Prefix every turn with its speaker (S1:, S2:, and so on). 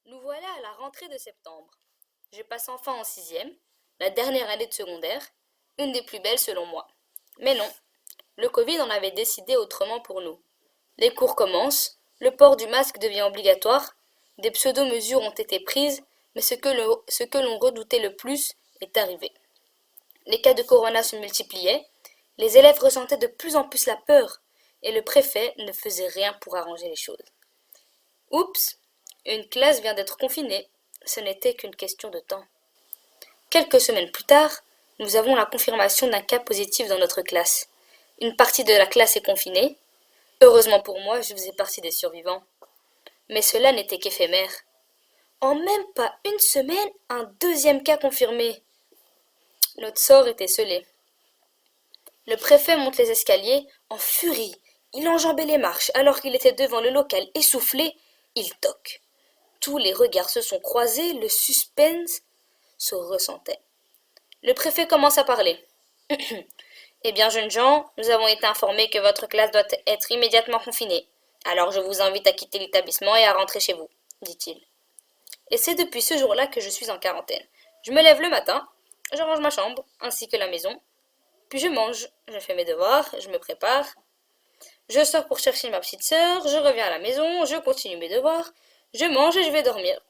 S1: Nous voilà à la rentrée de septembre. Je passe enfin en sixième, la dernière année de secondaire, une des plus belles selon moi. Mais non, le Covid en avait décidé autrement pour nous. Les cours commencent, le port du masque devient obligatoire, des pseudo-mesures ont été prises, mais ce que l'on redoutait le plus est arrivé. Les cas de corona se multipliaient, les élèves ressentaient de plus en plus la peur, et le préfet ne faisait rien pour arranger les choses. Oups, une classe vient d'être confinée, ce n'était qu'une question de temps. Quelques semaines plus tard, nous avons la confirmation d'un cas positif dans notre classe. Une partie de la classe est confinée. Heureusement pour moi, je faisais partie des survivants. Mais cela n'était qu'éphémère. En même pas une semaine, un deuxième cas confirmé. Notre sort était scellé. Le préfet monte les escaliers en furie. Il enjambait les marches alors qu'il était devant le local essoufflé. Il toque. Tous les regards se sont croisés, le suspense se ressentait. Le préfet commence à parler. Eh bien, jeunes gens, nous avons été informés que votre classe doit être immédiatement confinée. Alors je vous invite à quitter l'établissement et à rentrer chez vous, dit-il. Et c'est depuis ce jour-là que je suis en quarantaine. Je me lève le matin, je range ma chambre, ainsi que la maison, puis je mange, je fais mes devoirs, je me prépare, je sors pour chercher ma petite sœur, je reviens à la maison, je continue mes devoirs, je mange et je vais dormir.